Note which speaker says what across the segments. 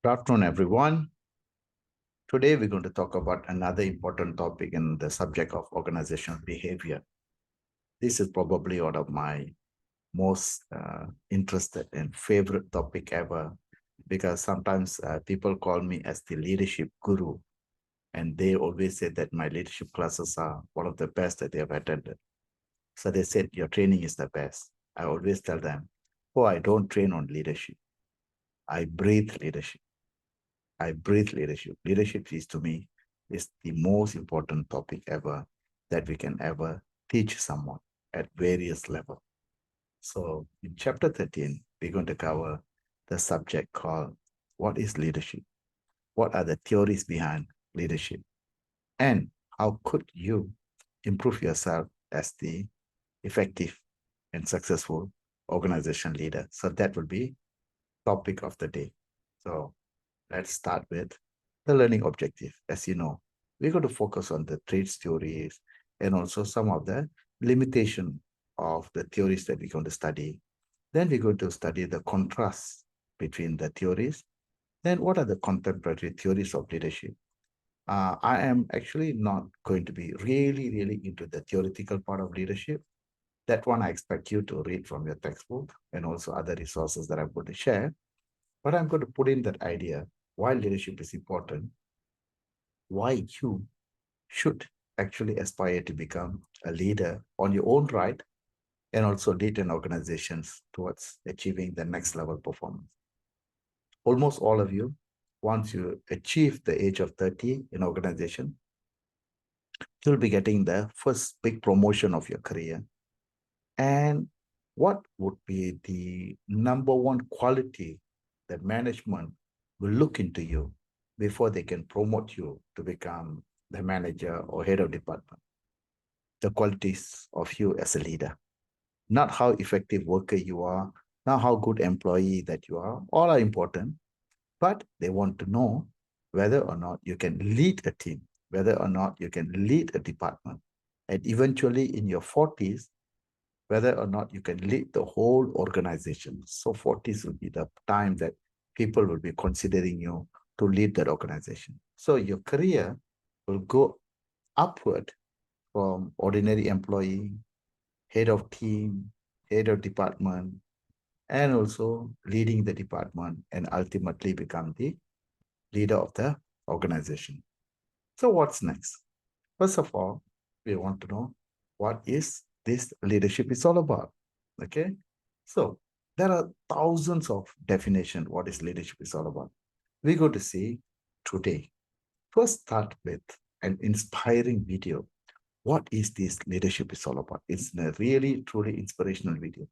Speaker 1: Good afternoon, everyone. Today, we're going to talk about another important topic in the subject of organizational behavior. This is probably one of my most interested and favorite topic ever, because sometimes people call me as the leadership guru, and they always say that my leadership classes are one of the best that they have attended. So they said, your training is the best. I always tell them, oh, I don't train on leadership. I breathe leadership. I breathe leadership. Leadership is, to me, is the most important topic ever that we can ever teach someone at various levels. So in chapter 13, we're going to cover the subject called what is leadership? What are the theories behind leadership? And how could you improve yourself as the effective and successful organization leader? So that will be topic of the day. So let's start with the learning objective. As you know, we're going to focus on the traits theories and also some of the limitation of the theories that we're going to study. Then we're going to study the contrast between the theories. Then what are the contemporary theories of leadership? I am actually not going to be really into the theoretical part of leadership. That one I expect you to read from your textbook and also other resources that I'm going to share. But I'm going to put in that idea why leadership is important, why you should actually aspire to become a leader on your own right, and also lead an organizations towards achieving the next level performance. Almost all of you, once you achieve the age of 30 in organization, you'll be getting the first big promotion of your career. And what would be the number one quality that management will look into you before they can promote you to become the manager or head of department? The qualities of you as a leader, not how effective worker you are, not how good employee that you are, all are important, but they want to know whether or not you can lead a team, whether or not you can lead a department, and eventually in your 40s, whether or not you can lead the whole organization. So 40s will be the time that people will be considering you to lead that organization. So your career will go upward from ordinary employee, head of team, head of department, and also leading the department and ultimately become the leader of the organization. So what's next? First of all, we want to know what is this leadership is all about. Okay. So there are thousands of definitions what is leadership is all about. We're going to see today. First, start with an inspiring video. What is this leadership is all about? It's a really, truly inspirational video.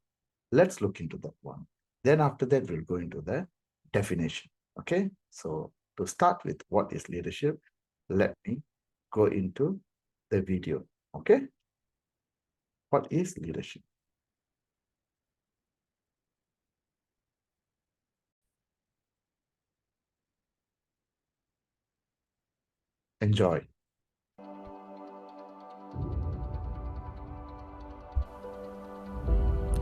Speaker 1: Let's look into that one. Then after that, we'll go into the definition. Okay. So to start with what is leadership, let me go into the video. Okay. What is leadership? Enjoy.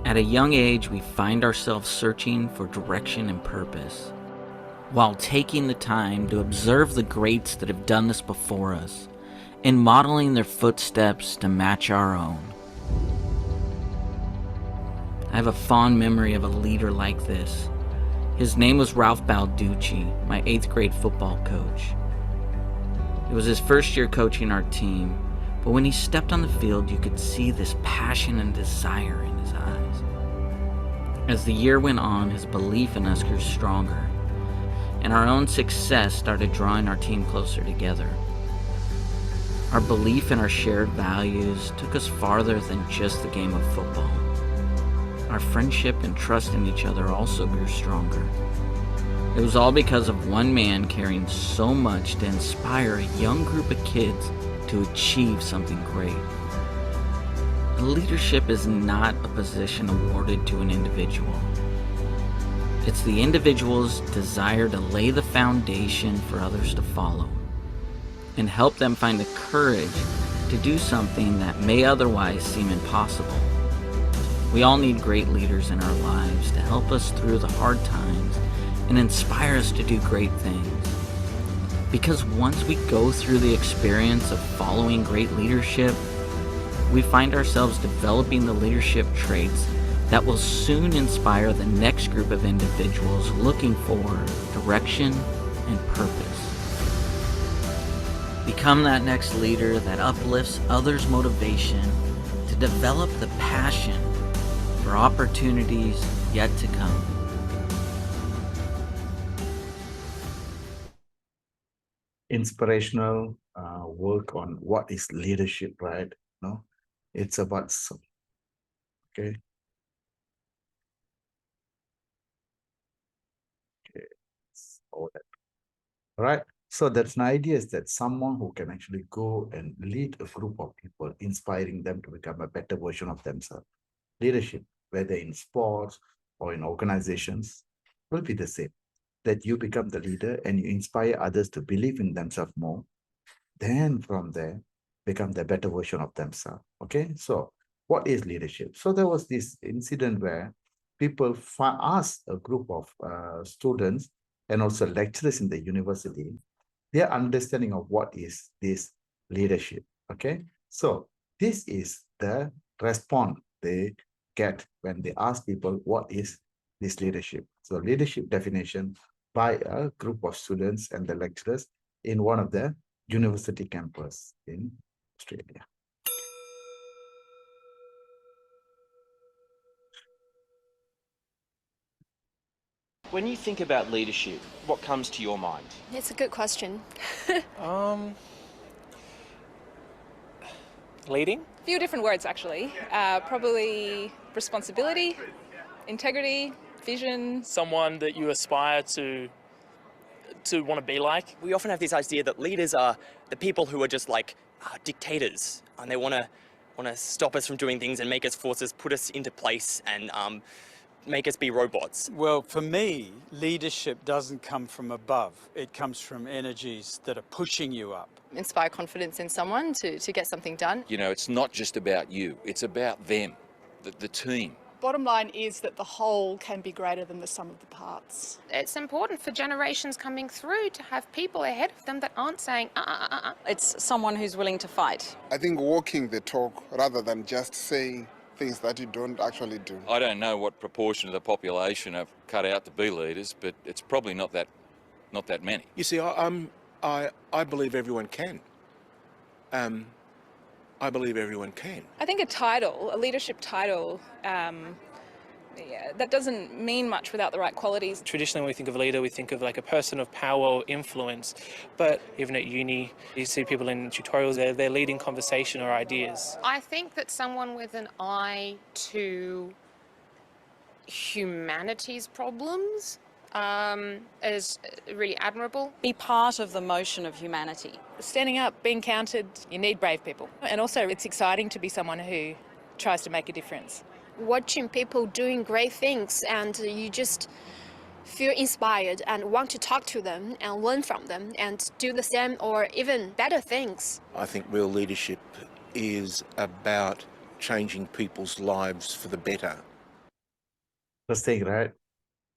Speaker 2: At a young age, we find ourselves searching for direction and purpose, while taking the time to observe the greats that have done this before us and modeling their footsteps to match our own. I have a fond memory of a leader like this. His name was Ralph Balducci, my 8th grade football coach. It was his first year coaching our team, but when he stepped on the field, you could see this passion and desire in his eyes. As the year went on, his belief in us grew stronger, and our own success started drawing our team closer together. Our belief in our shared values took us farther than just the game of football. Our friendship and trust in each other also grew stronger. It was all because of one man caring so much to inspire a young group of kids to achieve something great. Leadership is not a position awarded to an individual. It's the individual's desire to lay the foundation for others to follow and help them find the courage to do something that may otherwise seem impossible. We all need great leaders in our lives to help us through the hard times and inspire us to do great things. Because once we go through the experience of following great leadership, we find ourselves developing the leadership traits that will soon inspire the next group of individuals looking for direction and purpose. Become that next leader that uplifts others' motivation to develop the passion for opportunities yet to come.
Speaker 1: Inspirational work on what is leadership, right? No, it's about okay. Okay, all that. All right. So that's an idea is that someone who can actually go and lead a group of people, inspiring them to become a better version of themselves. Leadership, whether in sports or in organizations, will be the same. That you become the leader and you inspire others to believe in themselves more. Then from there, become the better version of themselves. Okay. So what is leadership? So there was this incident where people asked a group of students and also lecturers in the university their understanding of what is this leadership. Okay. So this is the response they get when they ask people what is this leadership. So leadership definition by a group of students and the lecturers in one of the university campus in Australia.
Speaker 3: When you think about leadership, what comes to your mind?
Speaker 4: It's a good question.
Speaker 5: Leading?
Speaker 6: A few different words, actually. Probably responsibility, integrity, vision.
Speaker 5: Someone that you aspire to want to be like.
Speaker 7: We often have this idea that leaders are the people who are just like dictators, and they want to stop us from doing things and make us force us, put us into place, and make us be robots.
Speaker 8: Well, for me, leadership doesn't come from above. It comes from energies that are pushing you up.
Speaker 4: Inspire confidence in someone to get something done.
Speaker 9: You know, it's not just about you, it's about them, the team.
Speaker 10: Bottom line is that the whole can be greater than the sum of the parts.
Speaker 11: It's important for generations coming through to have people ahead of them that aren't saying,
Speaker 12: It's someone who's willing to fight.
Speaker 13: I think walking the talk rather than just saying things that you don't actually do.
Speaker 9: I don't know what proportion of the population are cut out to be leaders, but it's probably not that many.
Speaker 14: You see, I believe everyone can. I believe everyone can.
Speaker 6: I think a leadership title, that doesn't mean much without the right qualities.
Speaker 5: Traditionally, when we think of a leader, we think of like a person of power or influence. But even at uni, you see people in tutorials, they're leading conversation or ideas.
Speaker 11: I think that someone with an eye to humanity's problems is really admirable.
Speaker 12: Be part of the motion of humanity.
Speaker 10: Standing up, being counted, you need brave people. And also it's exciting to be someone who tries to make a difference.
Speaker 4: Watching people doing great things and you just feel inspired and want to talk to them and learn from them and do the same or even better things.
Speaker 14: I think real leadership is about changing people's lives for the better.
Speaker 1: First thing, right?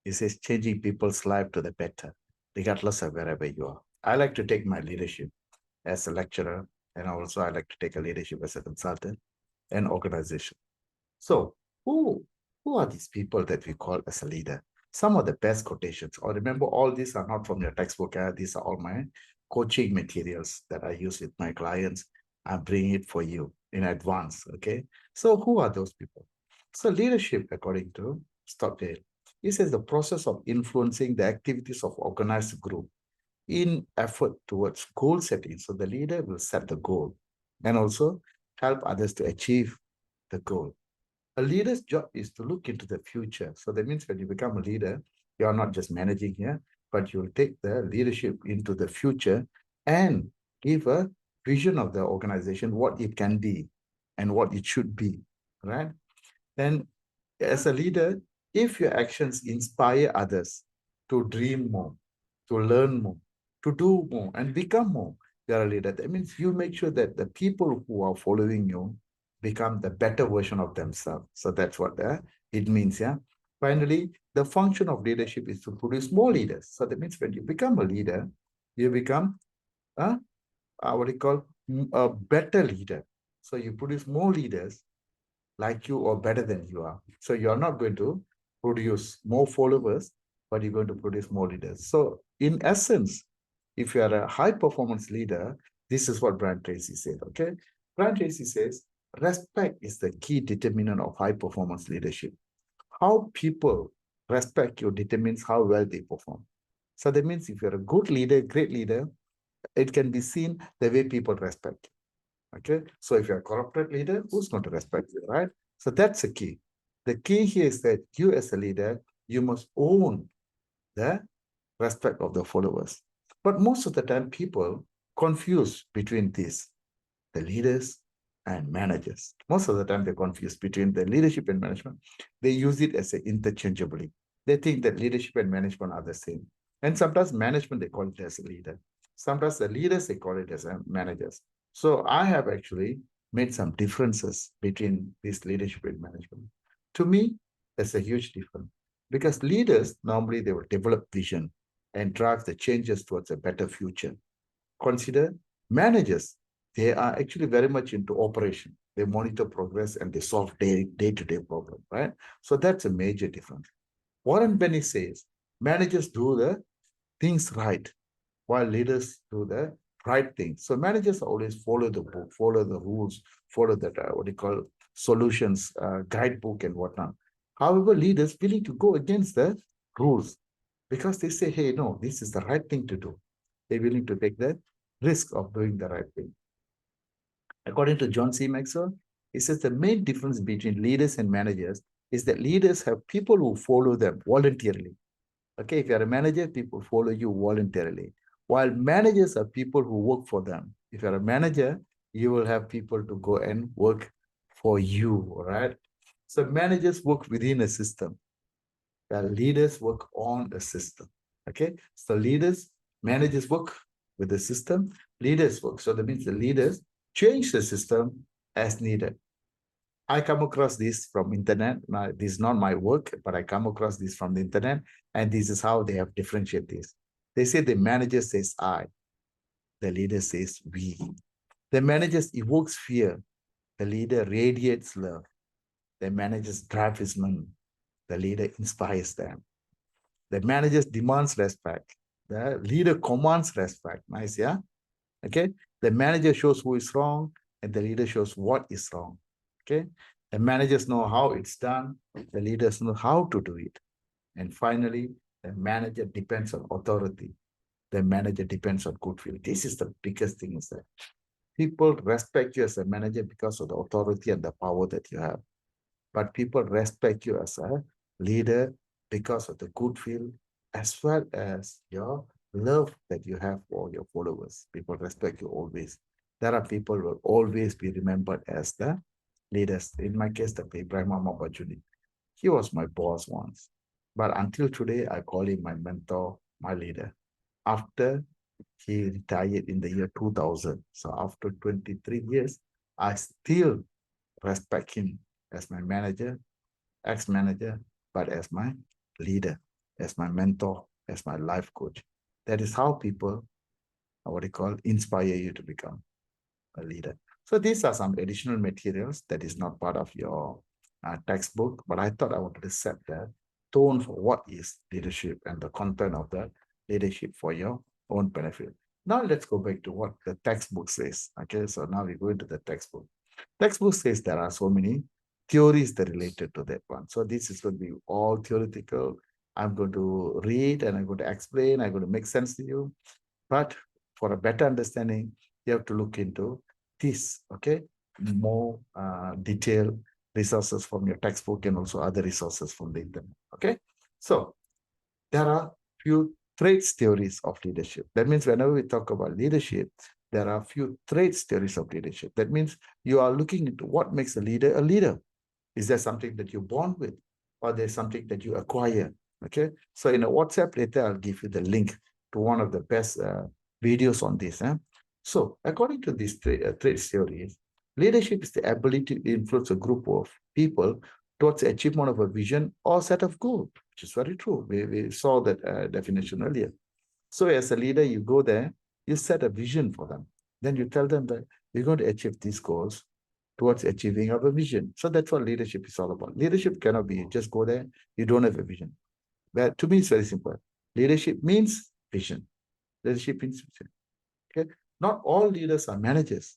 Speaker 1: It says changing people's life to the better, regardless of wherever you are. I like to take my leadership as a lecturer, and also I like to take a leadership as a consultant and organization. So who are these people that we call as a leader? Some of the best quotations, or remember, all these are not from your textbook. These are all my coaching materials that I use with my clients. I'm bringing it for you in advance, okay? So who are those people? So leadership, according to Stockdale, he says the process of influencing the activities of organized group in effort towards goal setting. So the leader will set the goal and also help others to achieve the goal. A leader's job is to look into the future. So that means when you become a leader, you are not just managing here, but you'll take the leadership into the future and give a vision of the organization, what it can be and what it should be, right? Then as a leader, if your actions inspire others to dream more, to learn more, to do more and become more, you're a leader. That means you make sure that the people who are following you become the better version of themselves. So that's what it means, yeah. Finally, the function of leadership is to produce more leaders. So that means when you become a leader, you become what do you call a better leader. So you produce more leaders like you or better than you are. So you're not going to produce more followers, but you're going to produce more leaders. So in essence, if you are a high performance leader, this is what Brian Tracy said, okay? Brian Tracy says, respect is the key determinant of high performance leadership. How people respect you determines how well they perform. So that means if you're a good leader, great leader, it can be seen the way people respect you. Okay, so if you're a corrupted leader, who's going to respect you, right? So that's the key. The key here is that you as a leader, you must own the respect of the followers. But most of the time, people confuse between these, the leaders and managers. Most of the time, they're confused between the leadership and management. They use it as interchangeably. They think that leadership and management are the same. And sometimes management, they call it as a leader. Sometimes the leaders, they call it as managers. So I have actually made some differences between this leadership and management. To me, there's a huge difference because leaders, normally they will develop vision and drive the changes towards a better future. Consider managers. They are actually very much into operation. They monitor progress and they solve day-to-day problem, right? So that's a major difference. Warren Benny says, managers do the things right, while leaders do the right thing. So managers always follow the book, follow the rules, follow that, what do you call, solutions, guidebook and whatnot. However, leaders willing to go against the rules because they say, hey, no, this is the right thing to do. They're willing to take the risk of doing the right thing. According to John C. Maxwell, he says the main difference between leaders and managers is that leaders have people who follow them voluntarily. Okay, if you're a manager, people follow you voluntarily. While managers are people who work for them. If you're a manager, you will have people to go and work for you, all right? So managers work within a system. The leaders work on a system, okay? So managers work with the system, leaders work. So that means the leaders change the system as needed. I come across this from internet. Now, this is not my work, but I come across this from the internet, and this is how they have differentiated this. They say the manager says I, the leader says we. The manager evokes fear, the leader radiates love. The managers drive his money, the leader inspires them. The manager demands respect, the leader commands respect. Nice, yeah? Okay, the manager shows who is wrong, and the leader shows what is wrong. Okay, the managers know how it's done, the leaders know how to do it. And finally, the manager depends on authority. The manager depends on goodwill. This is the biggest thing, is that people respect you as a manager because of the authority and the power that you have. But people respect you as a leader because of the goodwill as well as your love that you have for your followers. People respect you always. There are people who will always be remembered as the leaders. In my case, the Ibrahim Bajuni. He was my boss once. But until today, I call him my mentor, my leader. After he retired in the year 2000. So after 23 years, I still respect him as my manager, ex-manager, but as my leader, as my mentor, as my life coach. That is how people, what they call, inspire you to become a leader. So these are some additional materials that is not part of your textbook, but I thought I wanted to set the tone for what is leadership and the content of the leadership for your own benefit. Now let's go back to what the textbook says. Okay, so now we go into the textbook. Textbook says there are so many theories that are related to that one. So this is going to be all theoretical. I'm going to read and I'm going to explain. I'm going to make sense to you. But for a better understanding, you have to look into this, okay? More detailed resources from your textbook and also other resources from the internet, okay? So there are few traits theories of leadership. That means whenever we talk about leadership, there are few traits theories of leadership. That means you are looking into what makes a leader a leader. Is there something that you're born with, or there's something that you acquire? Okay, so in a WhatsApp later, I'll give you the link to one of the best videos on this. So according to these traits theories, leadership is the ability to influence a group of people towards the achievement of a vision or set of goals. which is very true. We saw that definition earlier. So as a leader, you go there, you set a vision for them. Then you tell them that we're going to achieve these goals towards achieving our vision. So that's what leadership is all about. Leadership cannot be just go there, you don't have a vision. But to me, it's very simple. Leadership means vision. Leadership means vision. Okay. Not all leaders are managers.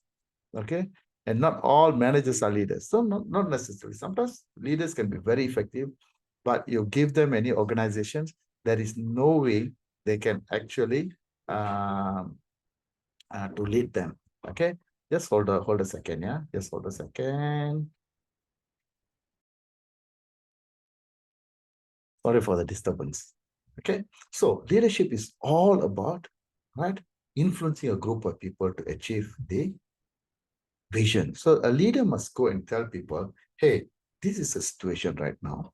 Speaker 1: Okay. And not all managers are leaders. So not necessarily. Sometimes leaders can be very effective, but you give them any organizations, there is no way they can actually to lead them. Okay. Just hold a second. Yeah. Just hold a second. Sorry for the disturbance. Okay. So leadership is all about, right, influencing a group of people to achieve the vision. So a leader must go and tell people, hey, this is a situation right now,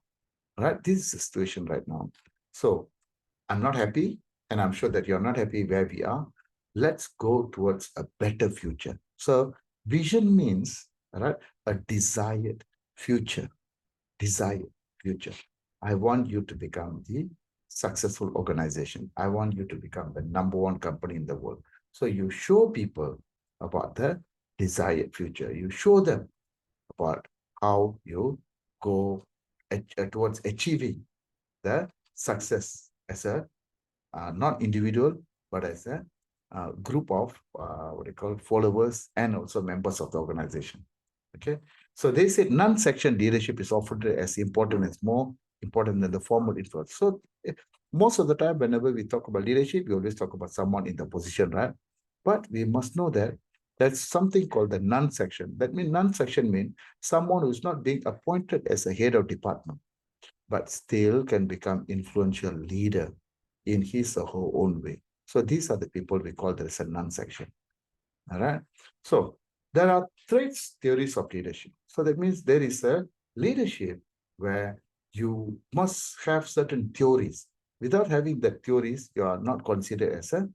Speaker 1: right? This is a situation right now. So I'm not happy, and I'm sure that you're not happy where we are. Let's go towards a better future. So vision means, right, a desired future. Desired future. I want you to become the successful organization. I want you to become the #1 company in the world. So you show people about the desired future. You show them about how you go towards achieving the success as a not individual, but as a group of what they call followers and also members of the organization. Okay, so they said non-section leadership is often as important as more important than the formal influence. So most of the time, whenever we talk about leadership, we always talk about someone in the position, right? But we must know that there's something called the non-section. That means non-section means someone who's not being appointed as a head of department, but still can become influential leader in his or her own way. So these are the people we call there is a non-section. All right. So there are traits, theories of leadership. So that means there is a leadership where you must have certain theories. Without having the theories, you are not considered as a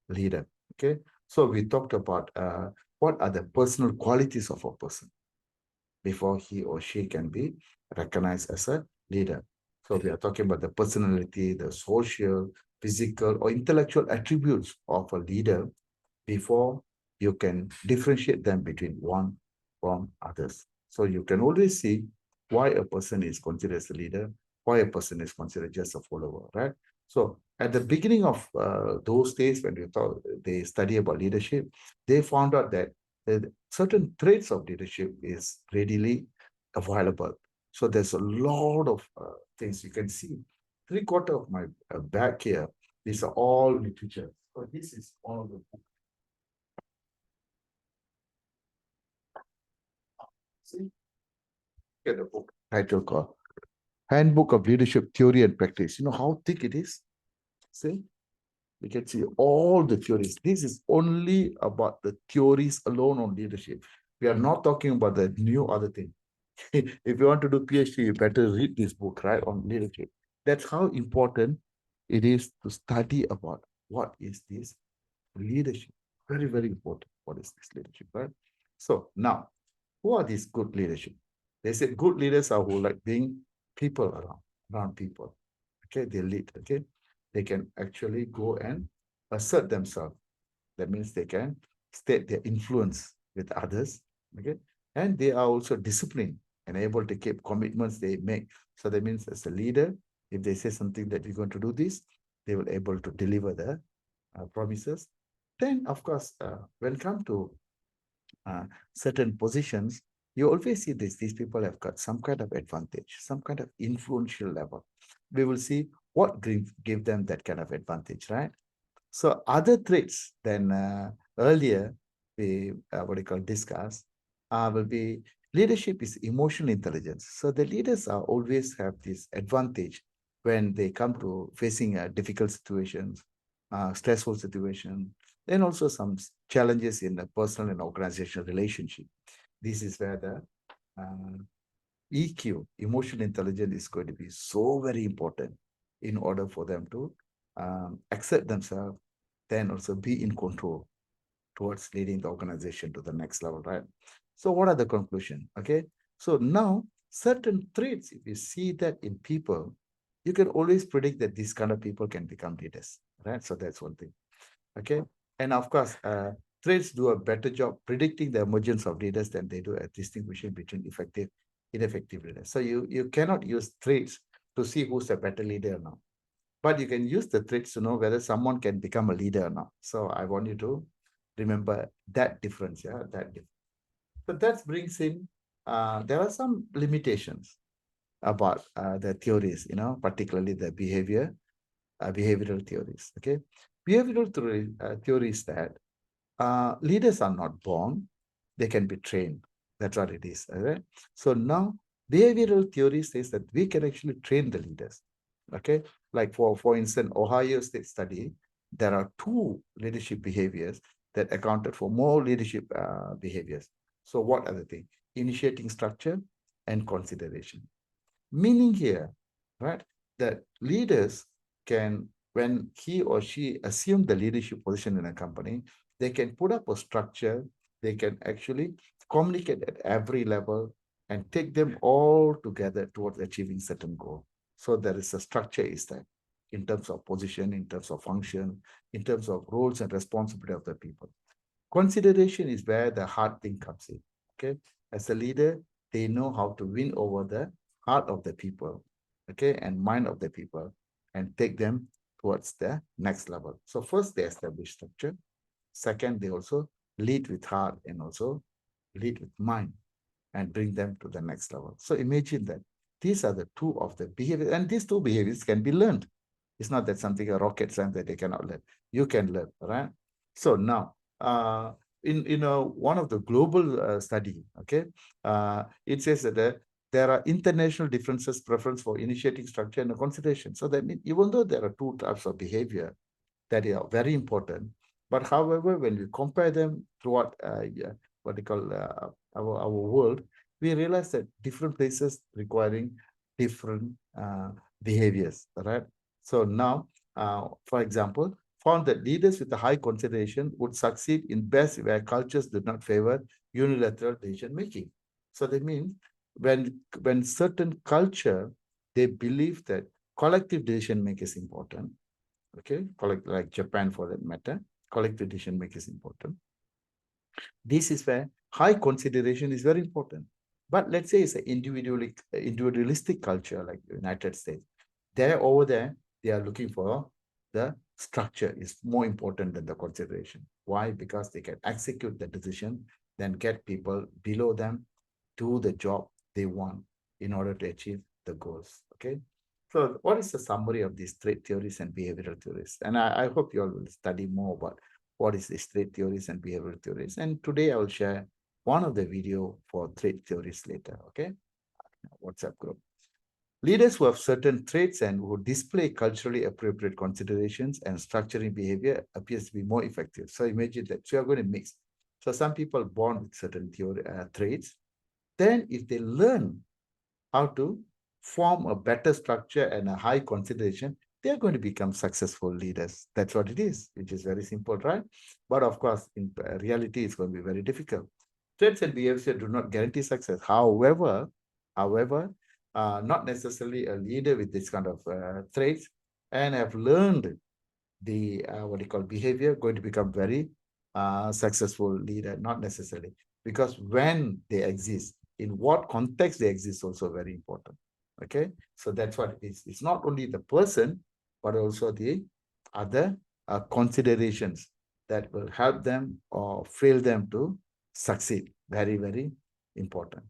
Speaker 1: leader. Okay. So we talked about what are the personal qualities of a person before he or she can be recognized as a leader. So we are talking about the personality, the social, physical, or intellectual attributes of a leader before you can differentiate them between one from others. So you can always see why a person is considered as a leader, why a person is considered just a follower, right? So at the beginning of those days when they study about leadership, they found out that certain traits of leadership is readily available. So there's a lot of things you can see. 3/4 of my back here, these are all literature. So this is all the book. See, get the book title called Handbook of Leadership Theory and Practice. You know how thick it is? See, you can see all the theories. This is only about the theories alone on leadership. We are not talking about the new other thing. If you want to do PhD, you better read this book, right, on leadership. That's how important it is to study about what is this leadership. Very, very important. What is this leadership, right? So now, who are these good leadership? They said good leaders are who like being people around people. Okay, they lead. Okay, they can actually go and assert themselves. That means they can state their influence with others. Okay, and they are also disciplined and able to keep commitments they make. So that means as a leader, if they say something that you're going to do this, they will able to deliver the promises. Then, of course, when it comes to certain positions, you always see this. These people have got some kind of advantage, some kind of influential level. We will see what give them that kind of advantage, right? So other traits than earlier we what do you call discuss will be leadership is emotional intelligence. So the leaders are always have this advantage when they come to facing difficult situations, stressful situation, then also some challenges in the personal and organizational relationship. This is where the EQ, emotional intelligence, is going to be so very important in order for them to accept themselves, then also be in control towards leading the organization to the next level, right? So what are the conclusion? Okay, so now certain traits, if you see that in people, you can always predict that these kind of people can become leaders, right? So that's one thing. Okay. And of course, traits do a better job predicting the emergence of leaders than they do at distinguishing between effective, ineffective leaders. So you cannot use traits to see who's a better leader or not. But you can use the traits to know whether someone can become a leader or not. So I want you to remember that difference. Yeah, that difference. But that brings in, there are some limitations about the theories, particularly the behavioral theories. Okay, behavioral theories that leaders are not born, they can be trained. That's what it is. Right? So now behavioral theory says that we can actually train the leaders. Okay, like for instance, Ohio State study, there are 2 leadership behaviors that accounted for more leadership behaviors. So what are the things? Initiating structure and consideration. Meaning here, right, that leaders can, when he or she assume the leadership position in a company, they can put up a structure, they can actually communicate at every level and take them all together towards achieving certain goal. So there is a structure is there in terms of position, in terms of function, in terms of roles and responsibility of the people. Consideration is where the hard thing comes in. Okay, as a leader, they know how to win over the heart of the people, okay, and mind of the people, and take them towards the next level. So first, they establish structure. Second, they also lead with heart and also lead with mind and bring them to the next level. So imagine that these are the 2 of the behaviors, and these 2 behaviors can be learned. It's not that something a rocket science that they cannot learn. You can learn, right? So now, in one of the global study, okay, it says that there are international differences, preference for initiating structure and consideration. So that means even though there are 2 types of behavior that are very important, but however, when we compare them throughout what they call our world, we realize that different places requiring different behaviors, right? So now, for example, found that leaders with a high consideration would succeed in best where cultures do not favor unilateral decision making. So that means when certain culture, they believe that collective decision making is important, okay, like Japan for that matter, collective decision making is important. This is where high consideration is very important. But let's say it's an individualistic culture like the United States. Over there, they are looking for the structure is more important than the consideration. Why? Because they can execute the decision, then get people below them do the job they want in order to achieve the goals. Okay. So what is the summary of these trait theories and behavioral theories? And I hope you all will study more about what is these trait theories and behavioral theories. And today I will share one of the video for trait theories later. Okay. WhatsApp group. Leaders who have certain traits and who display culturally appropriate considerations and structuring behavior appears to be more effective. So imagine that. So you're going to mix. So some people born with certain traits. Then if they learn how to form a better structure and a high consideration, they're going to become successful leaders. That's what it is, which is very simple, right? But of course, in reality, it's going to be very difficult. Traits and behaviors do not guarantee success. However, not necessarily a leader with this kind of traits and have learned the what you call behavior going to become very successful leader, not necessarily, because when they exist, in what context they exist, also very important. Okay, so that's what it is. It's not only the person, but also the other considerations that will help them or fail them to succeed. Very, very important.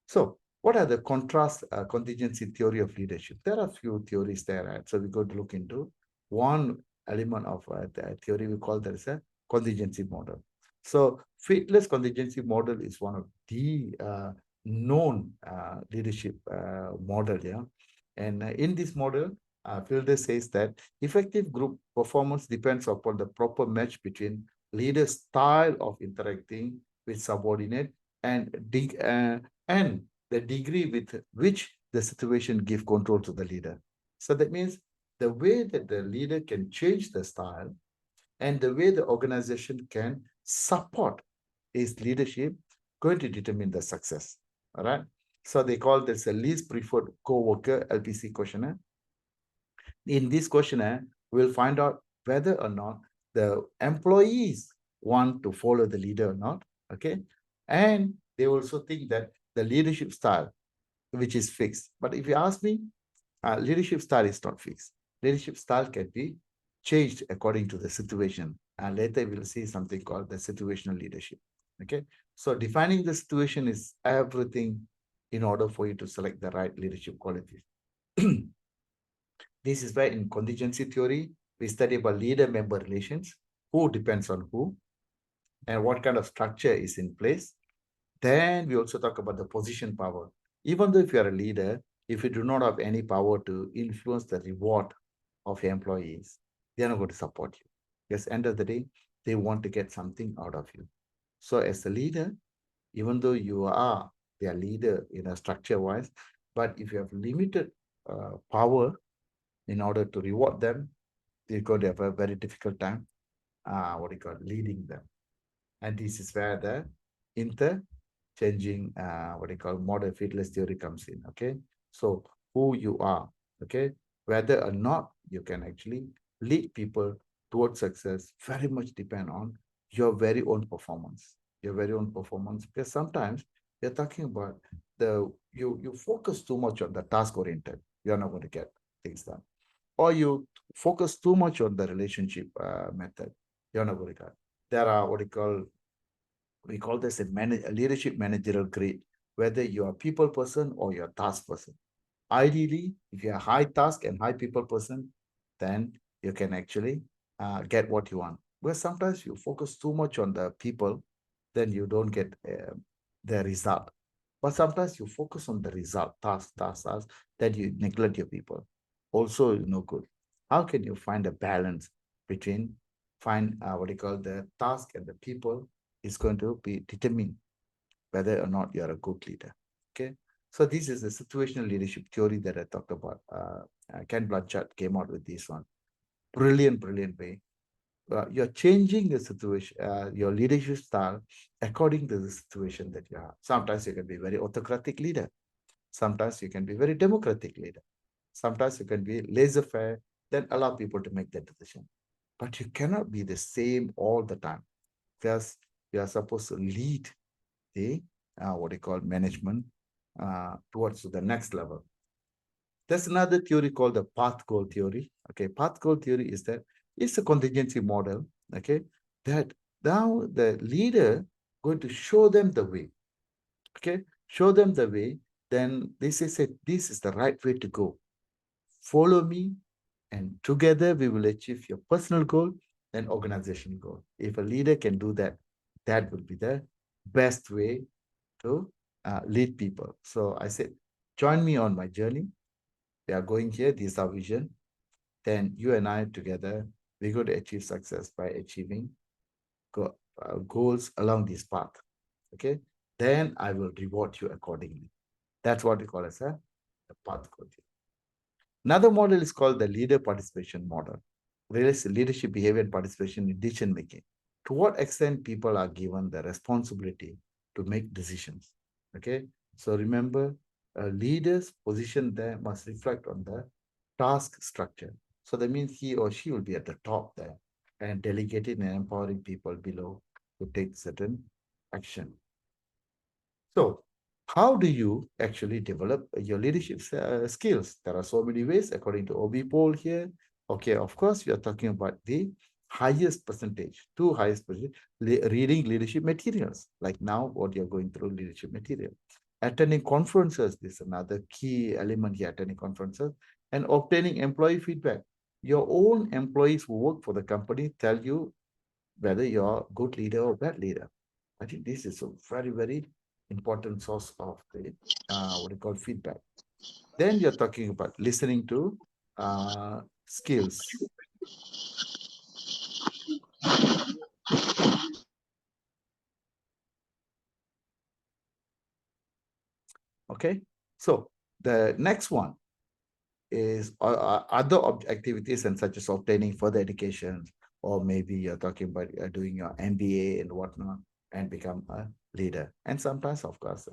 Speaker 1: So what are the contrast contingency theory of leadership? There are a few theories there, right? So we're going to look into one element of the theory. We call that as a contingency model. So fateless contingency model is one of the known leadership model, yeah. And in this model, Fielder says that effective group performance depends upon the proper match between leader's style of interacting with subordinate and the degree with which the situation gives control to the leader. So that means the way that the leader can change the style and the way the organization can support his leadership going to determine the success. All right. So they call this a least preferred co-worker LPC questionnaire. In this questionnaire, we'll find out whether or not the employees want to follow the leader or not, okay? And they also think that the leadership style, which is fixed. But if you ask me, leadership style is not fixed. Leadership style can be changed according to the situation. And later we'll see something called the situational leadership. Okay. So defining the situation is everything in order for you to select the right leadership qualities. This is why in contingency theory, we study about leader-member relations, who depends on who, and what kind of structure is in place. Then we also talk about the position power. Even though if you are a leader, if you do not have any power to influence the reward of your employees, they are not going to support you. Because end of the day, they want to get something out of you. So as a leader, even though you are their leader in a structure-wise, but if you have limited power in order to reward them, they're going to have a very difficult time, leading them. And this is where the interchanging, model feedless theory comes in, okay? So who you are, okay? Whether or not you can actually lead people towards success very much depend on your very own performance, because sometimes you're talking about you focus too much on the task oriented, you're not going to get things done. Or you focus too much on the relationship method, you're not going to get. There are we call this a leadership managerial grade, whether you're a people person or you're a task person. Ideally, if you're a high task and high people person, then you can actually get what you want. Because sometimes you focus too much on the people, then you don't get the result. But sometimes you focus on the result, task, then you neglect your people. Also, no good. How can you find a balance between the task and the people is going to be determined whether or not you're a good leader. Okay. So this is the situational leadership theory that I talked about. Ken Blanchard came out with this one. Brilliant way. You're changing the situation, your leadership style according to the situation that you have. Sometimes you can be very autocratic leader. Sometimes you can be very democratic leader. Sometimes you can be laissez-faire, then allow people to make that decision. But you cannot be the same all the time, because you are supposed to lead the management towards the next level. There's another theory called the path goal theory. Okay, path goal theory is that it's a contingency model. Okay, that now the leader going to show them the way. Okay, show them the way. Then this is the right way to go. Follow me, and together we will achieve your personal goal and organizational goal. If a leader can do that, that will be the best way to lead people. So I said, join me on my journey. We are going here. This is our vision. Then you and I together, we're going to achieve success by achieving goals along this path. Okay. Then I will reward you accordingly. That's what we call as the path goal. Another model is called the leader participation model. Leadership behavior and participation in decision making. To what extent people are given the responsibility to make decisions. Okay. So remember, a leader's position there must reflect on the task structure. So that means he or she will be at the top there and delegating and empowering people below to take certain action. So how do you actually develop your leadership skills? There are so many ways according to OB poll here. Okay, of course, we are talking about the highest percentage, two highest percentage, reading leadership materials. Like now, what you're going through leadership material. Attending conferences, this is another key element here, attending conferences, and obtaining employee feedback. Your own employees who work for the company tell you whether you're a good leader or bad leader. I think this is a very important source of the feedback. Then you're talking about listening to skills. Okay, so the next one is other activities and such as obtaining further education, or maybe you're talking about doing your MBA and whatnot and become a leader. And sometimes, of course,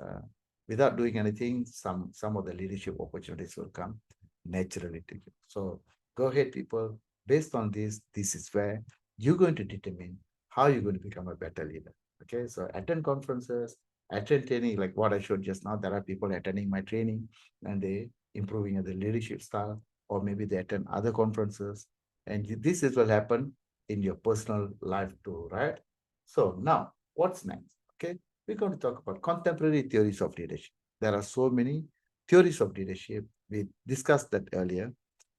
Speaker 1: without doing anything, some of the leadership opportunities will come naturally to you. So Go ahead, people. Based on this is where you're going to determine how you're going to become a better leader. Okay, so attend conferences, attend training, like what I showed just now. There are people attending my training and they improving the leadership style, or maybe they attend other conferences. And this is what happen in your personal life too, right? So now, what's next? Okay, we're going to talk about contemporary theories of leadership. There are so many theories of leadership. We discussed that earlier.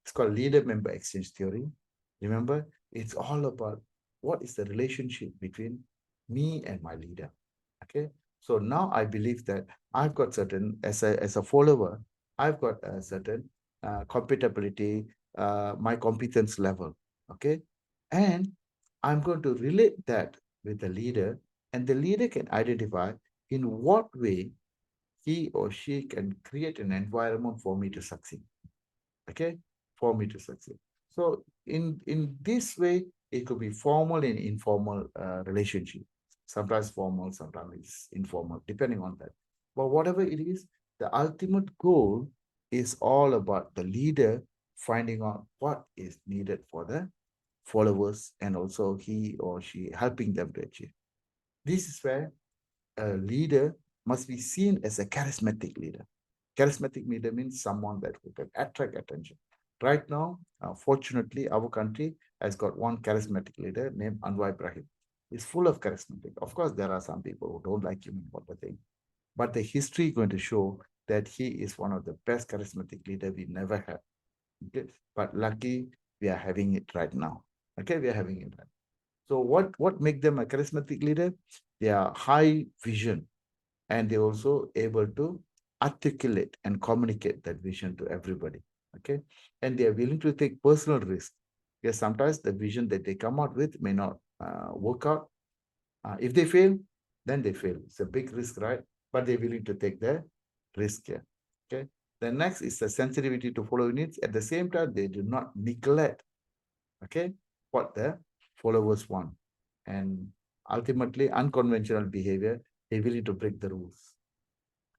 Speaker 1: It's called leader-member exchange theory. Remember, it's all about what is the relationship between me and my leader. Okay, so now I believe that I've got certain, as a follower, I've got a certain compatibility, my competence level. Okay, and I'm going to relate that with the leader, and the leader can identify in what way he or she can create an environment for me to succeed. Okay, for me to succeed. So in this way, it could be formal and informal relationship. Sometimes formal, sometimes it's informal, depending on that. But whatever it is, the ultimate goal is all about the leader finding out what is needed for the followers, and also he or she helping them to achieve. This is where a leader must be seen as a charismatic leader. Charismatic leader means someone that who can attract attention. Right now, fortunately, our country has got one charismatic leader named Anwar Ibrahim. He's full of charismatic. Of course, there are some people who don't like him and what the thing, but the history is going to show that he is one of the best charismatic leader we never had. Okay, but lucky we are having it right now. Okay, we are having it right. So what make them a charismatic leader? They are high vision, and they're also able to articulate and communicate that vision to everybody. Okay, and they are willing to take personal risk, because sometimes the vision that they come out with may not work out. If they fail, then they fail. It's a big risk, right? But they're willing to take the risk here. Okay, the next is the sensitivity to follow needs. At the same time, they do not neglect, okay, what the followers want, and ultimately unconventional behavior, they willing to break the rules.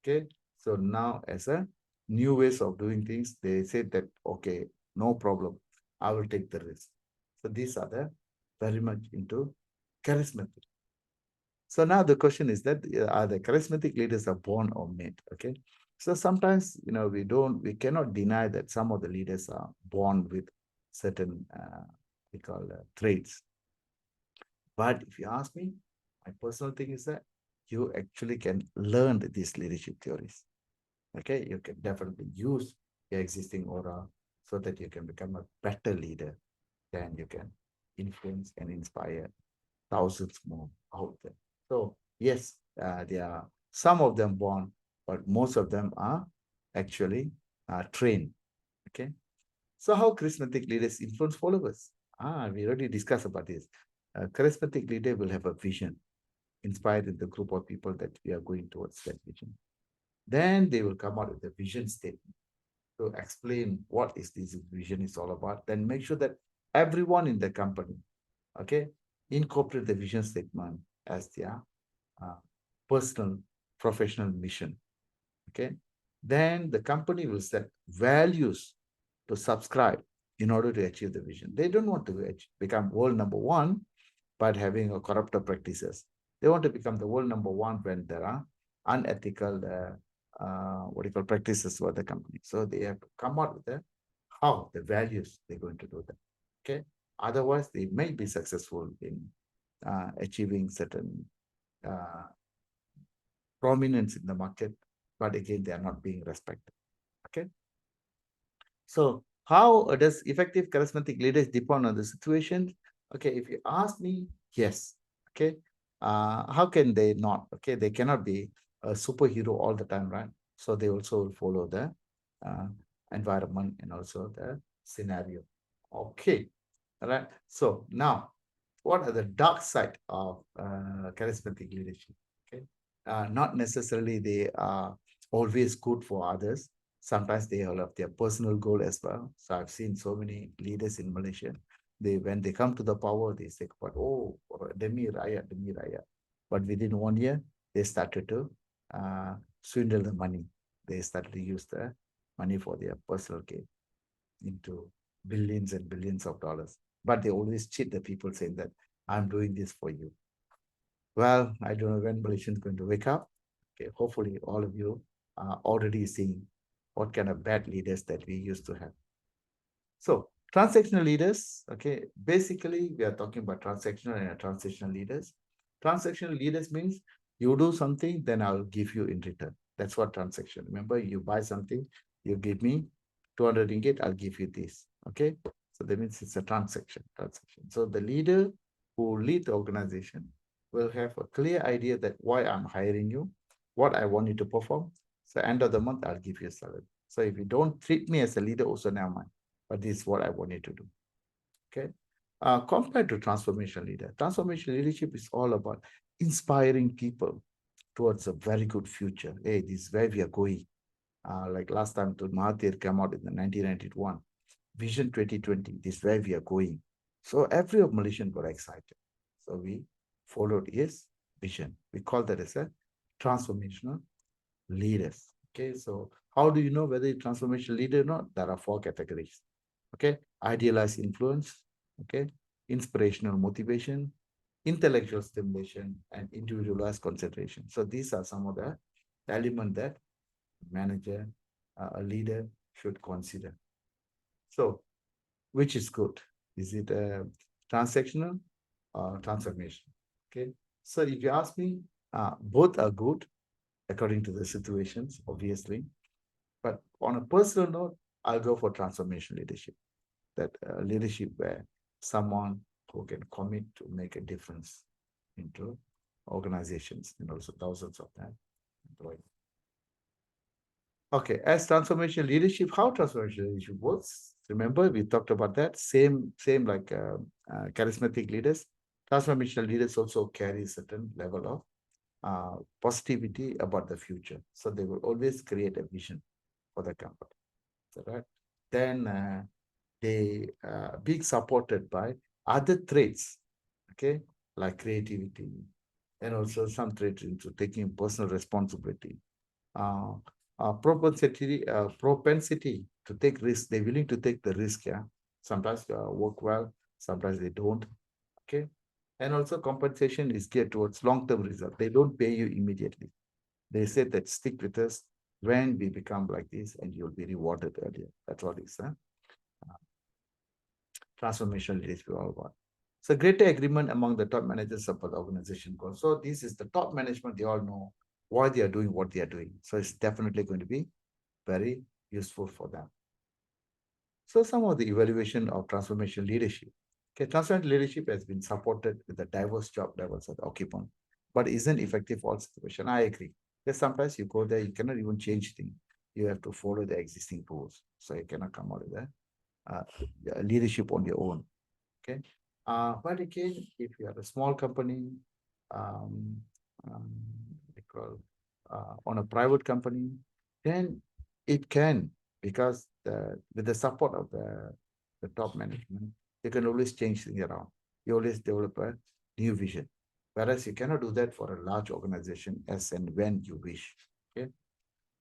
Speaker 1: Okay, so now as a new ways of doing things, they say that, okay, no problem, I will take the risk. So these are the very much into charismatic. So now the question is that, are the charismatic leaders are born or made? Okay, so sometimes, we cannot deny that some of the leaders are born with certain we call traits. But if you ask me, my personal thing is that you actually can learn these leadership theories. Okay, you can definitely use your existing aura so that you can become a better leader. Then you can influence and inspire thousands more out there. So yes, there are some of them born, but most of them are actually trained. Okay, so how charismatic leaders influence followers? We already discussed about this. A charismatic leader will have a vision, inspired in the group of people that we are going towards that vision. Then they will come out with a vision statement to explain what is this vision is all about. Then make sure that everyone in the company, okay, incorporate the vision statement as their personal professional mission. Okay, then the company will set values to subscribe in order to achieve the vision. They don't want to become world number one by having a corrupt practices. They want to become the world number one when there are unethical practices for the company. So they have to come out with the values they're going to do that. Okay, otherwise they may be successful in achieving certain prominence in the market, but again they are not being respected. Okay, so how does effective charismatic leaders depend on the situation? Okay, if you ask me, yes. Okay, how can they not? Okay, they cannot be a superhero all the time, right? So they also follow the environment and also the scenario. Okay, all right. So now, what are the dark side of charismatic leadership? Okay, not necessarily they are always good for others. Sometimes they all have their personal goal as well. So I've seen so many leaders in Malaysia. When they come to the power, they say, "But demi raya, demi raya." But within 1 year, they started to swindle the money. They started to use the money for their personal gain into billions and billions of dollars. But they always cheat the people saying that I'm doing this for you. Well, I don't know when Malaysians going to wake up. Okay, hopefully all of you are already seeing what kind of bad leaders that we used to have. So transactional leaders, okay, basically we are talking about transactional and transitional leaders. Transactional leaders means you do something, then I'll give you in return. That's what transaction. Remember, you buy something, you give me 200 ringgit, I'll give you this. Okay, so that means it's a transaction. So the leader who lead the organization will have a clear idea that why I'm hiring you, what I want you to perform. So end of the month, I'll give you a salary. So if you don't treat me as a leader, also never mind. But this is what I want you to do. Okay. Compared to transformation leader, transformation leadership is all about inspiring people towards a very good future. Hey, this is where we are going. Like last time, to Mahathir came out in the 1991, Vision 2020. This is where we are going. So every Malaysian got excited. So we followed his vision. We call that as a transformational leaders. Okay, so how do you know whether you're transformational leader or not? There are 4 categories. Okay, idealized influence, okay, inspirational motivation, intellectual stimulation, and individualized concentration. So these are some of the elements that manager, a leader should consider. So which is good? Is it transactional or transformational? Okay, so if you ask me, both are good according to the situations, obviously. But on a personal note, I'll go for transformation leadership. That leadership where someone who can commit to make a difference into organizations and also thousands of them employees. Okay, as transformation leadership, how transformation leadership works? Remember, we talked about that. Same like charismatic leaders. Transformational leaders also carry a certain level of positivity about the future. So they will always create a vision for the company. So right? Then they being supported by other traits, okay, like creativity, and also some traits into taking personal responsibility, propensity to take risks. They're willing to take the risk. Yeah, sometimes work well, sometimes they don't. Okay, and also compensation is geared towards long-term result. They don't pay you immediately. They say that stick with us when we become like this, and you'll be rewarded earlier. That's what it's transformational leadership all about. So greater agreement among the top managers about the organization goals. So this is the top management. They all know why they are doing what they are doing. So it's definitely going to be very useful for them. So some of the evaluation of transformation leadership. Okay, transformation leadership has been supported with the diverse job levels of the occupant, but isn't effective for all situations. I agree. Because sometimes you go there, you cannot even change things. You have to follow the existing rules. So you cannot come out with that leadership on your own. Okay. But again, if you are a small company, um, call, on a private company, then it can, because with the support of the top management, you can always change things around. You always develop a new vision. Whereas you cannot do that for a large organization as and when you wish. Okay.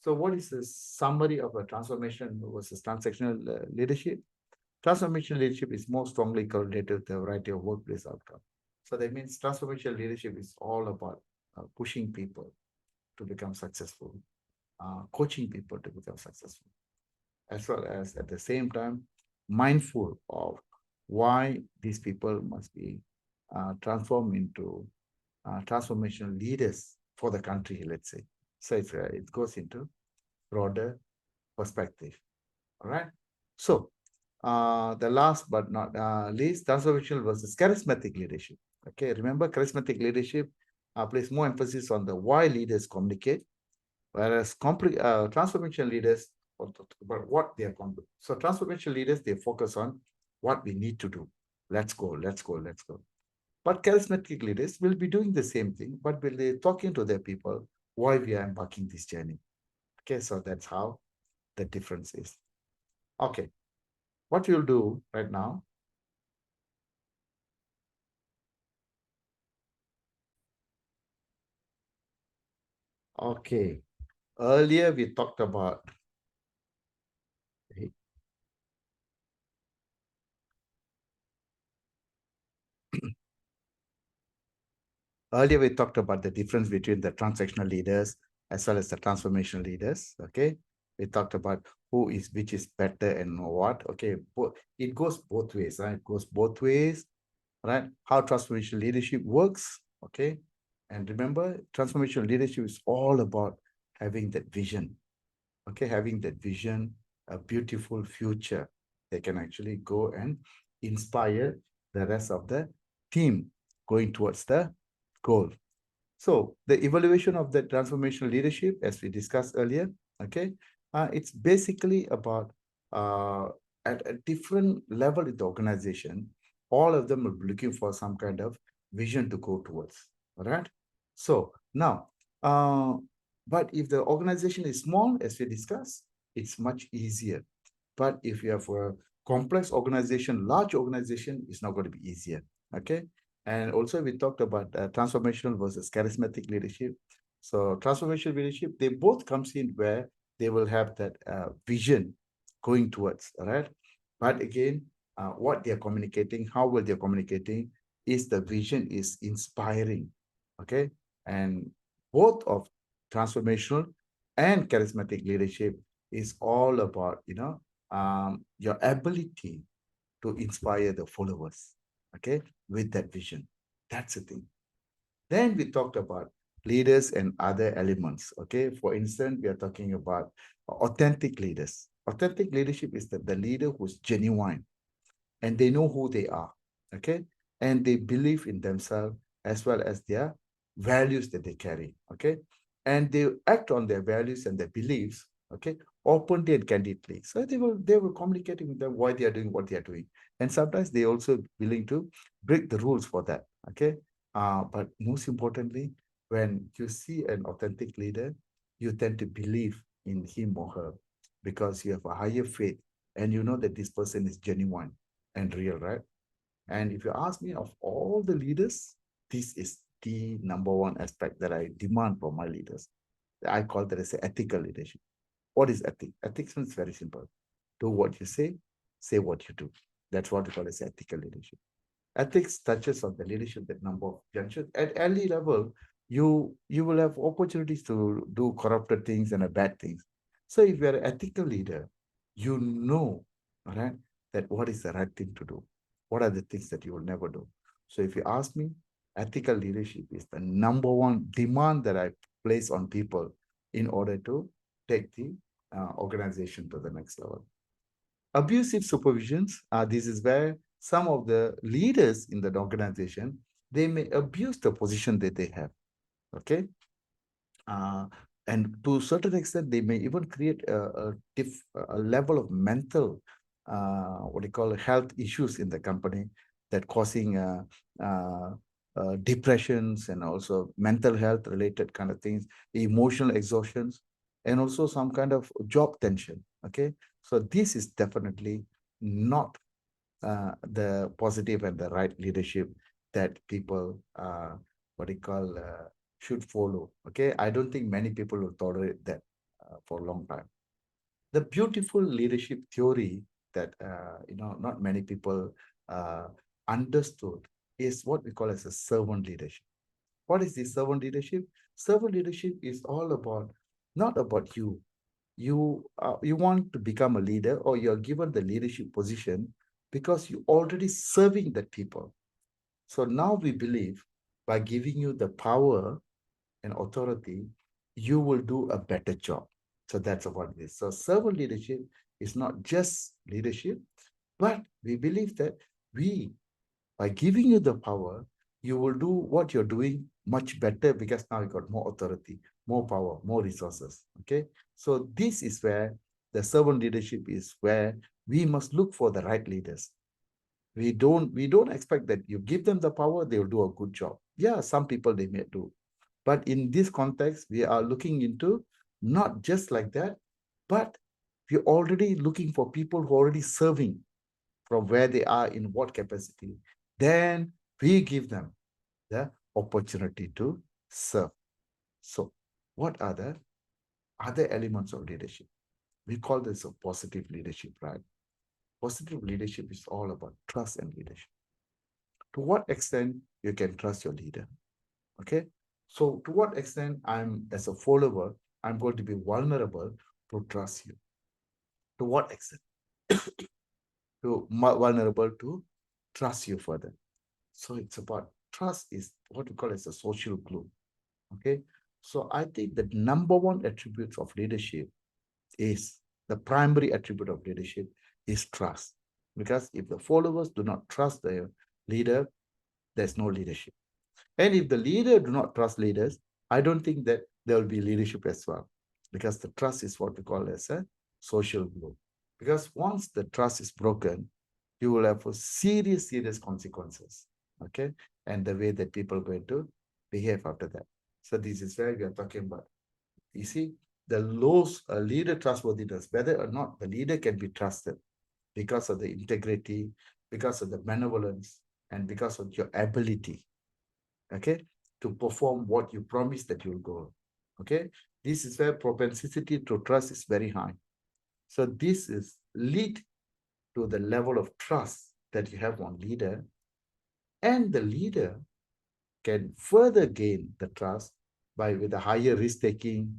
Speaker 1: So what is the summary of a transformation versus transactional leadership? Transformational leadership is more strongly correlated with a variety of workplace outcomes. So that means transformational leadership is all about pushing people to become successful, coaching people to become successful, as well as at the same time mindful of why these people must be transformed into transformational leaders for the country, let's say. So it goes into broader perspective. All right. So the last but not least, transformational versus charismatic leadership. Okay, remember charismatic leadership places more emphasis on the why leaders communicate, whereas transformational leaders about what they are going to do. So transformational leaders, they focus on what we need to do. Let's go, let's go, let's go. But charismatic leaders will be doing the same thing, but will they talking to their people why we are embarking this journey? Okay, so that's how the difference is. Okay, what you'll do right now, okay, earlier we talked about Earlier, we talked about the difference between the transactional leaders as well as the transformational leaders. Okay, we talked about which is better and what. Okay, it goes both ways. Right? It goes both ways. Right? How transformational leadership works. Okay, and remember, transformational leadership is all about having that vision. Okay, having that vision, a beautiful future. They can actually go and inspire the rest of the team going towards the goal. So the evaluation of the transformational leadership, as we discussed earlier, okay, it's basically about at a different level in the organization, all of them are looking for some kind of vision to go towards. All right. So now, but if the organization is small, as we discussed, it's much easier. But if you have a complex organization, large organization, it's not going to be easier. Okay. And also we talked about transformational versus charismatic leadership. So transformational leadership, they both comes in where they will have that vision going towards, all right? But again, what they're communicating, how well they're communicating is the vision is inspiring, okay? And both of transformational and charismatic leadership is all about, your ability to inspire the followers, okay, with that vision. That's the thing. Then we talked about leaders and other elements, okay? For instance, we are talking about authentic leaders. Authentic leadership is the leader who's genuine and they know who they are, okay? And they believe in themselves as well as their values that they carry, okay? And they act on their values and their beliefs, okay, openly and candidly. So they will communicate with them why they are doing what they are doing. And sometimes they also willing to break the rules for that, okay? But most importantly, when you see an authentic leader, you tend to believe in him or her because you have a higher faith and you know that this person is genuine and real, right? And if you ask me, of all the leaders, this is the number one aspect that I demand from my leaders. I call that as ethical leadership. What is ethics? Ethics is very simple. Do what you say what you do. That's what we call as ethical leadership. Ethics touches on the leadership at number of junctures. At early level, you will have opportunities to do corrupted things and bad things. So if you're an ethical leader, you know, all right, that what is the right thing to do. What are the things that you will never do? So if you ask me, ethical leadership is the number one demand that I place on people in order to take the organization to the next level. Abusive supervisions, this is where some of the leaders in the organization, they may abuse the position that they have, okay? And to a certain extent, they may even create a level of mental, what do you call health issues in the company that causing depressions and also mental health related kind of things, emotional exhaustions, and also some kind of job tension, okay? So this is definitely not the positive and the right leadership that people, should follow. Okay, I don't think many people will tolerate that for a long time. The beautiful leadership theory that not many people understood is what we call as a servant leadership. What is this servant leadership? Servant leadership is all about not about you. You want to become a leader, or you're given the leadership position because you're already serving the people. So now we believe by giving you the power and authority, you will do a better job. So that's what it is. So servant leadership is not just leadership, but we believe that by giving you the power, you will do what you're doing much better because now you got more authority, more power, more resources. Okay. So this is where the servant leadership is where we must look for the right leaders. We don't expect that you give them the power, they will do a good job. Yeah, some people they may do. But in this context, we are looking into not just like that, but we're already looking for people who are already serving from where they are in what capacity. Then we give them the opportunity to serve. So what are the other elements of leadership? We call this a positive leadership, right? Positive leadership is all about trust and leadership. To what extent you can trust your leader? Okay. So to what extent as a follower, I'm going to be vulnerable to trust you? To what extent? Vulnerable to trust you further. So it's about trust is what we call as a social glue. Okay. So I think the number one attribute of leadership is the primary attribute of leadership is trust. Because if the followers do not trust their leader, there's no leadership. And if the leader do not trust leaders, I don't think that there will be leadership as well. Because the trust is what we call as a social glue. Because once the trust is broken, you will have serious consequences. Okay. And the way that people are going to behave after that. So this is where we are talking about. You see, the lows leader trustworthiness, whether or not the leader can be trusted because of the integrity, because of the benevolence, and because of your ability, okay, to perform what you promise that you'll go. Okay, this is where propensity to trust is very high. So this is lead to the level of trust that you have on leader, and the leader can further gain the trust by with a higher risk taking,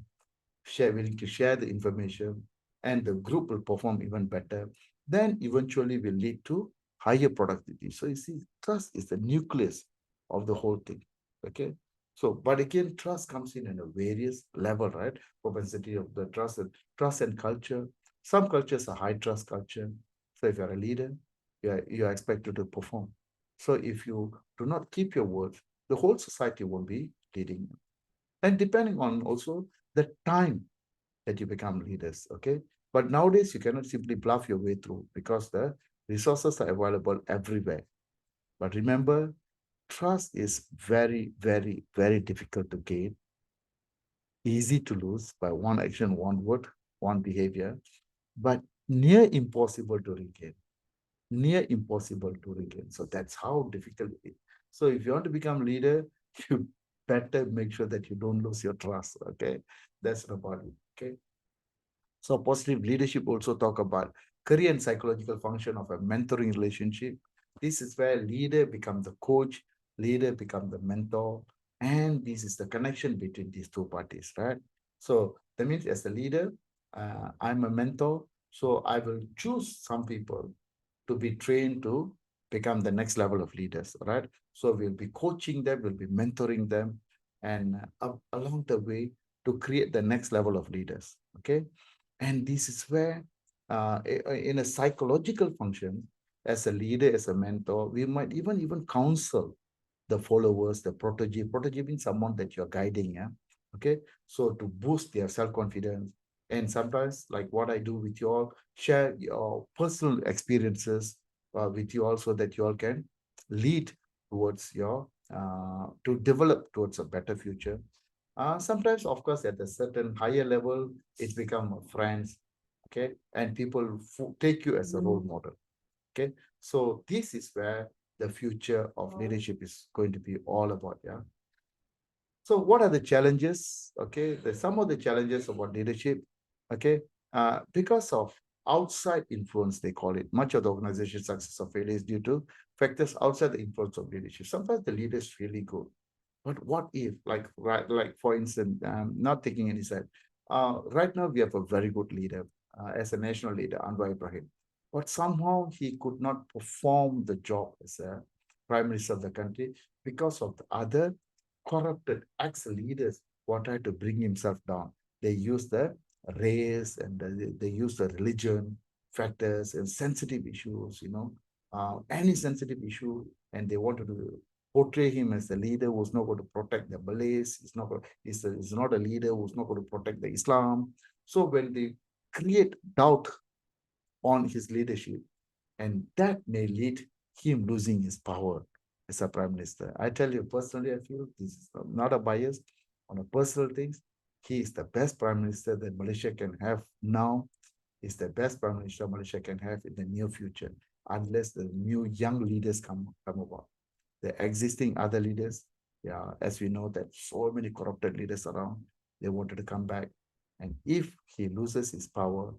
Speaker 1: willing to share the information, and the group will perform even better, then eventually will lead to higher productivity. So you see, trust is the nucleus of the whole thing. Okay. So, but again, trust comes in a various level, right? Propensity of the trust and culture. Some cultures are high trust culture. So if you're a leader, you're expected to perform. So if you do not keep your word, the whole society will be leading you. And depending on also the time that you become leaders, okay? But nowadays, you cannot simply bluff your way through because the resources are available everywhere. But remember, trust is very difficult to gain, easy to lose by one action, one word, one behavior, but near impossible to regain. Near impossible to regain. So that's how difficult it is. So if you want to become leader, you better make sure that you don't lose your trust, okay? That's about it, okay? So positive leadership also talk about career and psychological function of a mentoring relationship. This is where leader become the coach, leader become the mentor, and this is the connection between these two parties, right? So that means as a leader, I'm a mentor, so I will choose some people to be trained to become the next level of leaders, right? So we'll be coaching them, we'll be mentoring them, and along the way to create the next level of leaders, okay? And this is where, in a psychological function, as a leader, as a mentor, we might even counsel the followers, the protege. Protege means someone that you're guiding, yeah. Okay, so to boost their self-confidence, and sometimes, like what I do with you all, share your personal experiences with you all, so that you all can lead towards your to develop towards a better future. Sometimes, of course, at a certain higher level, it becomes friends, okay, and people take you as a role model, okay. So this is where the future of leadership is going to be all about, yeah. So what are the challenges? Okay, there's some of the challenges about leadership, okay, because of outside influence, they call it. Much of the organization's success or failure is due to factors outside the influence of leadership. Sometimes the leader is really good, but what if, like for instance, not taking any side, right now we have a very good leader as a national leader, Anwar Ibrahim, but somehow he could not perform the job as a prime minister of the country because of the other corrupted ex-leaders who tried to bring himself down. They use the race and they use the religion factors and sensitive issues, any sensitive issue, and they wanted to portray him as a leader who's not going to protect the Malays. He's not a leader who's not going to protect the Islam. So when they create doubt on his leadership, and that may lead him losing his power as a prime minister. I tell you personally, I feel this is not a bias on a personal things. He is the best prime minister that Malaysia can have now. Is the best prime minister Malaysia can have in the near future, unless the new young leaders come about. The existing other leaders, yeah, as we know that so many corrupted leaders around, they wanted to come back. And if he loses his power,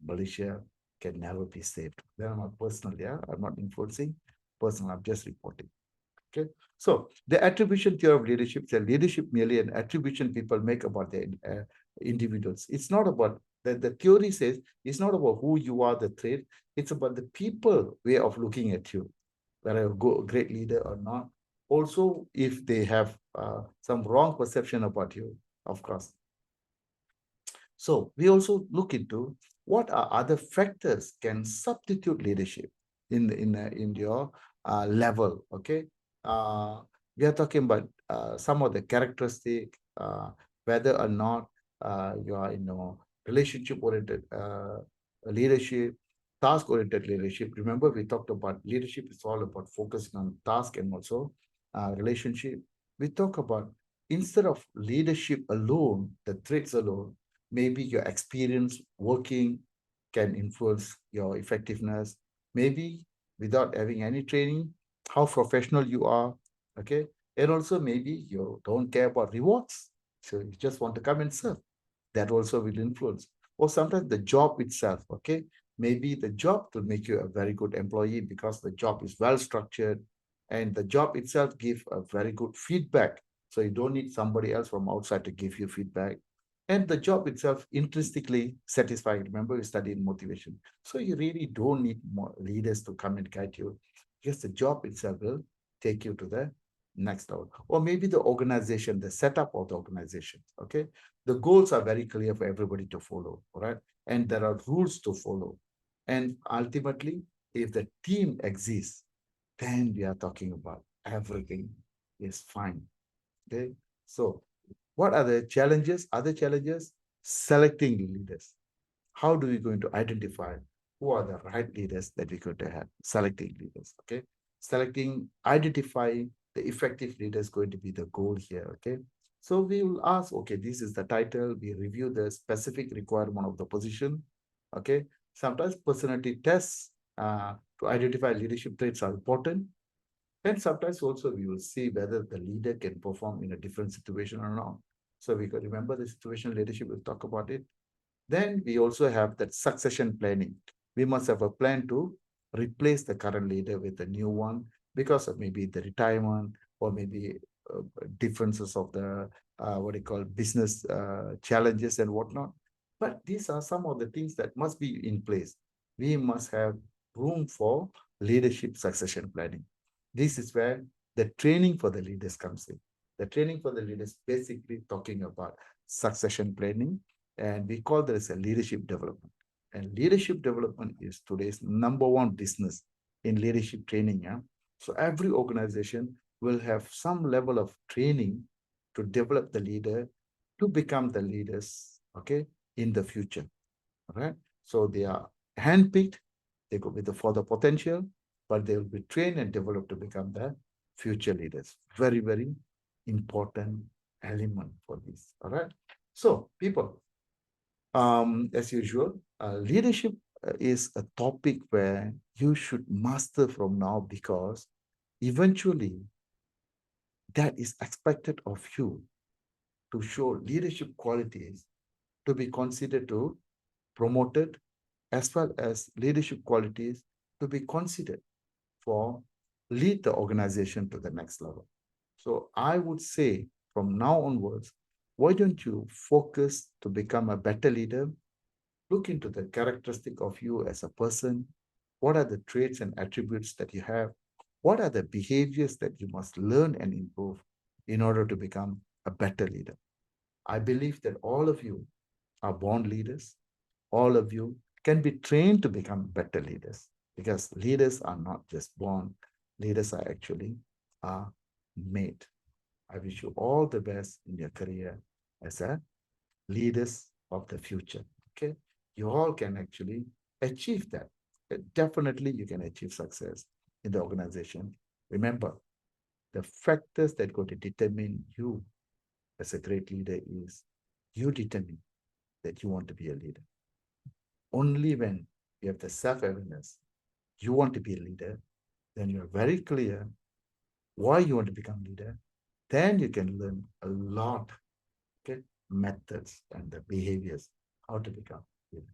Speaker 1: Malaysia can never be saved. Then I'm not personal, yeah, I'm not influencing, personal, I'm just reporting. Okay, so the attribution theory of leadership is leadership merely an attribution people make about the individuals. It's not about the theory says it's not about who you are, the trait. It's about the people way of looking at you, whether a great leader or not. Also, if they have some wrong perception about you, of course. So we also look into what are other factors can substitute leadership in your level. Okay, we are talking about some of the characteristic, whether or not you are relationship oriented leadership, task oriented leadership. Remember, we talked about leadership is all about focusing on task and also relationship. We talk about instead of leadership alone, the traits alone, maybe your experience working can influence your effectiveness. Maybe without having any training, how professional you are, okay? And also maybe you don't care about rewards. So you just want to come and serve. That also will influence. Or sometimes the job itself, okay? Maybe the job will make you a very good employee because the job is well structured and the job itself gives a very good feedback. So you don't need somebody else from outside to give you feedback. And the job itself intrinsically satisfying. Remember, we studied motivation. So you really don't need more leaders to come and guide you because the job itself will take you to the next level. Or maybe the organization, the setup of the organization, okay? The goals are very clear for everybody to follow, all right? And there are rules to follow. And ultimately, if the team exists, then we are talking about everything is fine, okay? So what are the challenges? Other challenges? Selecting leaders. How do we going to identify who are the right leaders that we're going to have? Selecting leaders, okay? Selecting, identifying the effective leaders going to be the goal here, okay? So we will ask, okay, this is the title. We review the specific requirement of the position, okay? Sometimes personality tests to identify leadership traits are important. And sometimes also we will see whether the leader can perform in a different situation or not. So we can remember the situation leadership, we'll talk about it. Then we also have that succession planning. We must have a plan to replace the current leader with a new one because of maybe the retirement or maybe differences of the, what do you call, business challenges and whatnot. But these are some of the things that must be in place. We must have room for leadership succession planning. This is where the training for the leaders comes in. The training for the leaders basically talking about succession planning, and we call this a leadership development. And leadership development is today's #1 business in leadership training. Yeah? So every organization will have some level of training to develop the leader to become the leaders, okay, in the future. All right. So they are handpicked, they go with for the potential, but they will be trained and developed to become the future leaders. Very, very important element for this. All right. So people, as usual, leadership is a topic where you should master from now because eventually that is expected of you to show leadership qualities to be considered to promoted as well as leadership qualities to be considered for lead the organization to the next level. So I would say from now onwards, why don't you focus to become a better leader? Look into the characteristic of you as a person. What are the traits and attributes that you have? What are the behaviors that you must learn and improve in order to become a better leader? I believe that all of you are born leaders. All of you can be trained to become better leaders because leaders are not just born. Leaders are actually made. I wish you all the best in your career as a leaders of the future. Okay, you all can actually achieve that. Definitely, you can achieve success in the organization. Remember, the factors that go to determine you as a great leader is you determine that you want to be a leader. Only when you have the self-awareness, you want to be a leader, then you're very clear why you want to become leader, then you can learn a lot, okay, methods and the behaviors, how to become leaders.